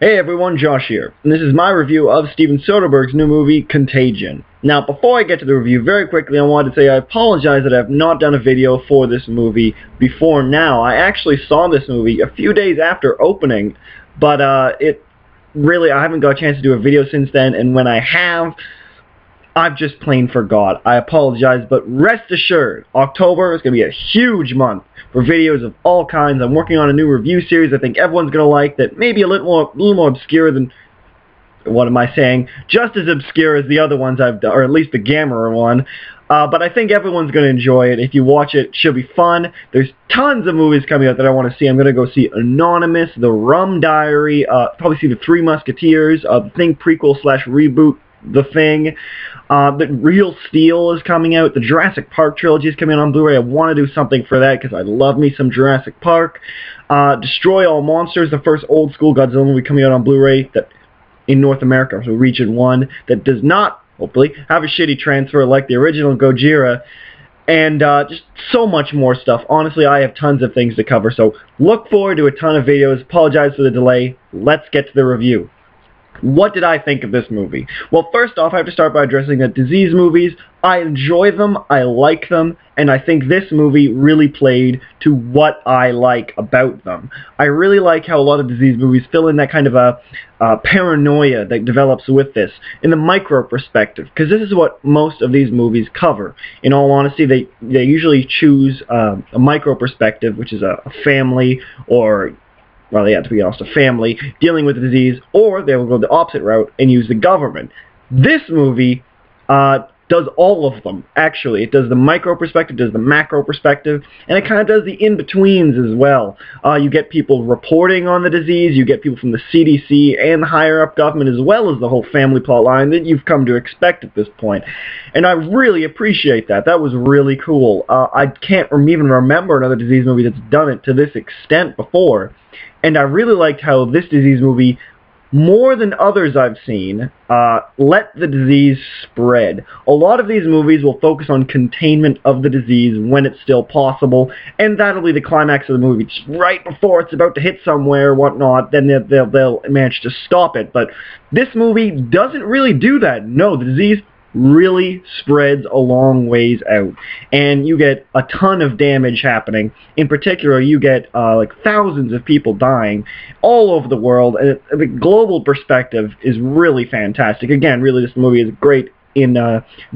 Hey everyone, Josh here, and this is my review of Steven Soderbergh's new movie, Contagion. Now, before I get to the review, very quickly I wanted to say I apologize that I have not done a video for this movie before now. I actually saw this movie a few days after opening, but I haven't got a chance to do a video since then, and when I have, I've just plain forgot. I apologize, but rest assured, October is going to be a huge month for videos of all kinds. I'm working on a new review series I think everyone's going to like that may be a little more obscure than, what am I saying, just as obscure as the other ones I've done, or at least the Gamera one. But I think everyone's going to enjoy it. If you watch it, it should be fun. There's tons of movies coming out that I want to see. I'm going to go see Anonymous, The Rum Diary, probably see The Three Musketeers, The Thing prequel/reboot, The Thing. The Real Steel is coming out. The Jurassic Park trilogy is coming out on Blu-ray. I want to do something for that because I love me some Jurassic Park. Destroy All Monsters, the first old school Godzilla movie coming out on Blu-ray that in North America, so Region 1, that does not, hopefully, have a shitty transfer like the original Gojira. And just so much more stuff. Honestly, I have tons of things to cover, so look forward to a ton of videos. Apologize for the delay. Let's get to the review. What did I think of this movie? Well, first off, I have to start by addressing that disease movies, I enjoy them, I like them, and I think this movie really played to what I like about them. I really like how a lot of disease movies fill in that kind of a paranoia that develops with this, in the micro perspective, because this is what most of these movies cover. In all honesty, they usually choose a micro perspective, which is a family, or well, they have to be honest, a family dealing with the disease, or they will go the opposite route and use the government. This movie does all of them, actually. It does the micro perspective, does the macro perspective, and it kind of does the in-betweens as well. You get people reporting on the disease, you get people from the CDC and the higher-up government, as well as the whole family plot line that you've come to expect at this point. And I really appreciate that. That was really cool. I can't even remember another disease movie that's done it to this extent before. And I really liked how this disease movie, more than others I've seen, let the disease spread. A lot of these movies will focus on containment of the disease when it's still possible, and that'll be the climax of the movie. Just right before it's about to hit somewhere or whatnot, then they'll manage to stop it. But this movie doesn't really do that. No, the disease really spreads a long ways out, and you get a ton of damage happening. In particular, you get like thousands of people dying all over the world, and the global perspective is really fantastic. Again, really this movie is great in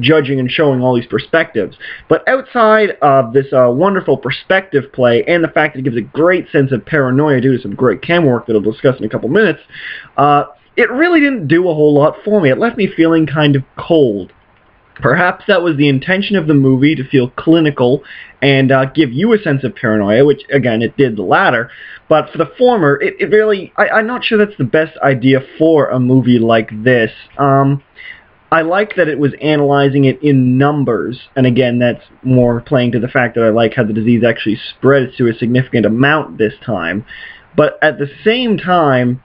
judging and showing all these perspectives. But outside of this wonderful perspective play, and the fact that it gives a great sense of paranoia due to some great camera work that I'll discuss in a couple minutes, it really didn't do a whole lot for me. It left me feeling kind of cold. Perhaps that was the intention of the movie, to feel clinical and give you a sense of paranoia, which, again, it did the latter. But for the former, it really, I'm not sure that's the best idea for a movie like this. I like that it was analyzing it in numbers, and again, that's more playing to the fact that I like how the disease actually spreads to a significant amount this time. But at the same time,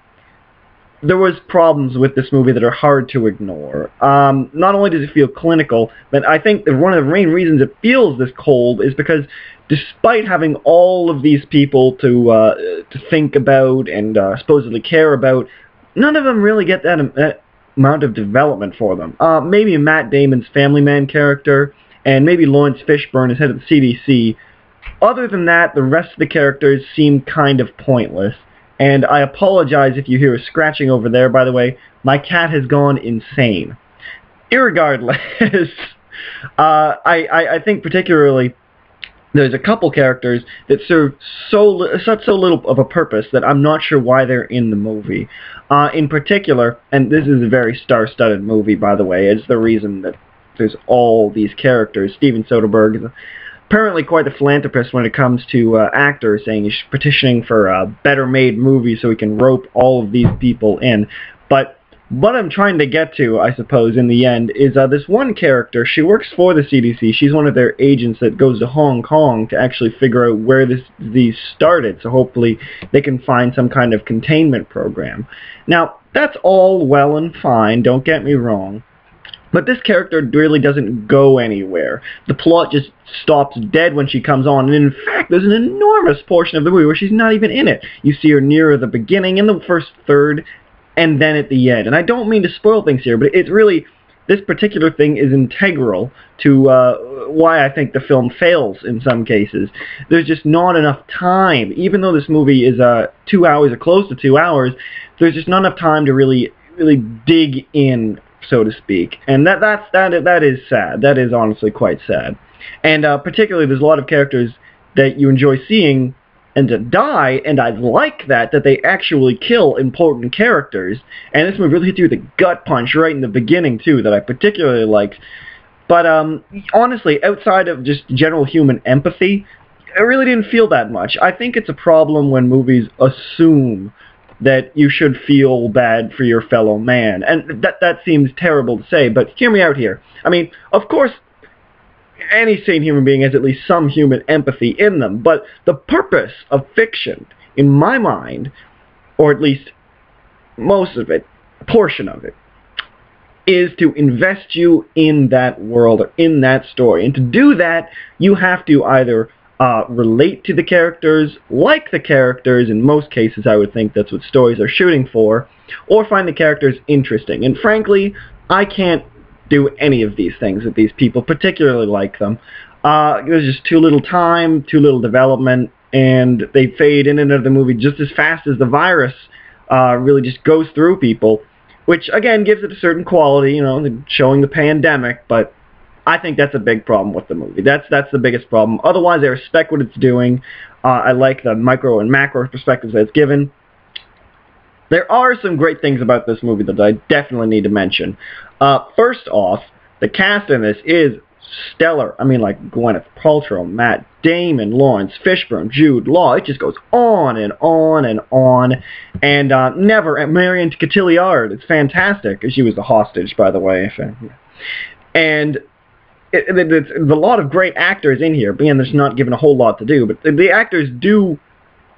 there was problems with this movie that are hard to ignore. Not only does it feel clinical, but I think that one of the main reasons it feels this cold is because despite having all of these people to think about and supposedly care about, none of them really get that amount of development for them. Maybe Matt Damon's Family Man character, and maybe Lawrence Fishburne as head of the CDC. Other than that, the rest of the characters seem kind of pointless. And I apologize if you hear a scratching over there. By the way, my cat has gone insane. Irregardless, I think particularly there's a couple characters that serve such so little of a purpose that I'm not sure why they're in the movie. In particular, and this is a very star-studded movie, by the way, it's the reason that there's all these characters. Steven Soderbergh is apparently quite the philanthropist when it comes to actors, saying he's petitioning for better-made movies so he can rope all of these people in. But what I'm trying to get to, I suppose, in the end, is this one character. She works for the CDC. She's one of their agents that goes to Hong Kong to actually figure out where this disease started, so hopefully they can find some kind of containment program. Now, that's all well and fine, don't get me wrong. But this character really doesn't go anywhere. The plot just stops dead when she comes on, and in fact, there's an enormous portion of the movie where she's not even in it. You see her near the beginning, in the first third, and then at the end. And I don't mean to spoil things here, but it's really, this particular thing is integral to why I think the film fails in some cases. There's just not enough time. Even though this movie is 2 hours or close to 2 hours, there's just not enough time to really dig in, so to speak. And that is sad. That is honestly quite sad. And particularly, there's a lot of characters that you enjoy seeing and to die, and I like that they actually kill important characters. And this movie really hits you with a gut punch right in the beginning, too, that I particularly liked. But honestly, outside of just general human empathy, I really didn't feel that much. I think it's a problem when movies assume that you should feel bad for your fellow man. And that seems terrible to say, but hear me out here. I mean, of course, any sane human being has at least some human empathy in them, but the purpose of fiction, in my mind, or at least most of it, a portion of it, is to invest you in that world or in that story. And to do that, you have to either relate to the characters, like the characters. In most cases, I would think that's what stories are shooting for, or find the characters interesting. And frankly, I can't do any of these things with these people, particularly like them. There's just too little time, too little development, and they fade in and out of the movie just as fast as the virus really just goes through people, which again gives it a certain quality, you know, showing the pandemic, but I think that's a big problem with the movie. That's the biggest problem. Otherwise, I respect what it's doing. I like the micro and macro perspectives that it's given. There are some great things about this movie that I definitely need to mention. First off, the cast in this is stellar. I mean, like Gwyneth Paltrow, Matt Damon, Lawrence Fishburne, Jude Law. It just goes on and on and on. And never Marion Cotillard. It's fantastic. She was the hostage, by the way. And there's a lot of great actors in here. Being there's not given a whole lot to do, but the actors do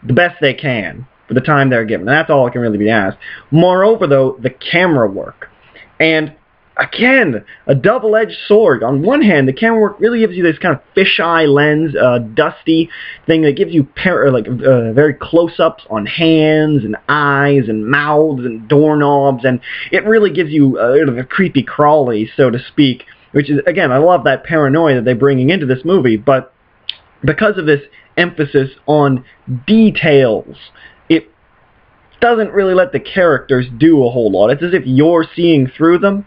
the best they can for the time they're given. And that's all that can really be asked. Moreover, though, the camera work. And again, a double-edged sword. On one hand, the camera work really gives you this kind of fisheye lens, dusty thing that gives you very close-ups on hands and eyes and mouths and doorknobs, and it really gives you a creepy crawly, so to speak, which is, again, I love that paranoia that they're bringing into this movie, but because of this emphasis on details, it doesn't really let the characters do a whole lot. It's as if you're seeing through them.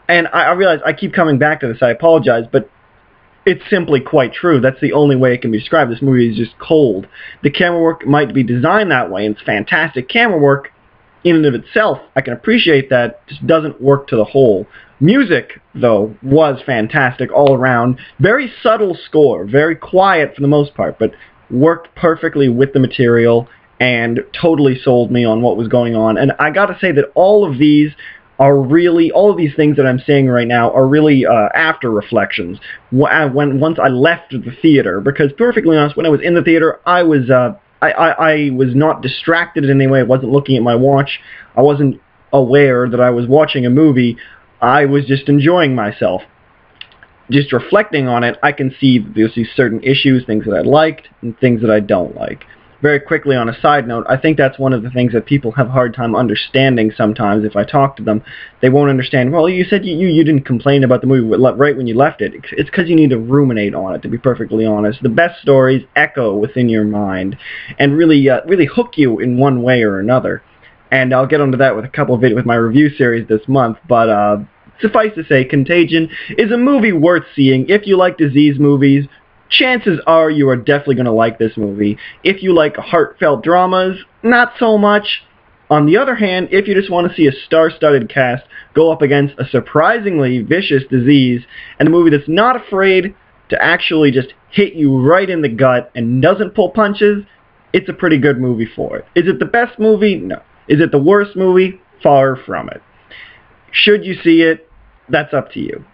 And I realize I keep coming back to this, I apologize, but it's simply quite true. That's the only way it can be described. This movie is just cold. The camera work might be designed that way, and it's fantastic camera work in and of itself. I can appreciate that. Just doesn't work to the whole. Music, though, was fantastic all around. Very subtle score, very quiet for the most part, but worked perfectly with the material and totally sold me on what was going on. And I gotta say that all of these things that I'm saying right now are really after reflections. Once I left the theater, because perfectly honest, when I was in the theater, I was not distracted in any way. I wasn't looking at my watch. I wasn't aware that I was watching a movie. I was just enjoying myself. Just reflecting on it, I can see that there's these certain issues, things that I liked, and things that I don't like. Very quickly, on a side note, I think that's one of the things that people have a hard time understanding sometimes if I talk to them. They won't understand, well, you said you didn't complain about the movie right when you left it. It's because you need to ruminate on it, to be perfectly honest. The best stories echo within your mind and really hook you in one way or another. And I'll get onto that with a couple of videos with my review series this month, but suffice to say, Contagion is a movie worth seeing. If you like disease movies, chances are you are definitely going to like this movie. If you like heartfelt dramas, not so much. On the other hand, if you just want to see a star-studded cast go up against a surprisingly vicious disease, and a movie that's not afraid to actually just hit you right in the gut and doesn't pull punches, it's a pretty good movie for it. Is it the best movie? No. Is it the worst movie? Far from it. Should you see it? That's up to you.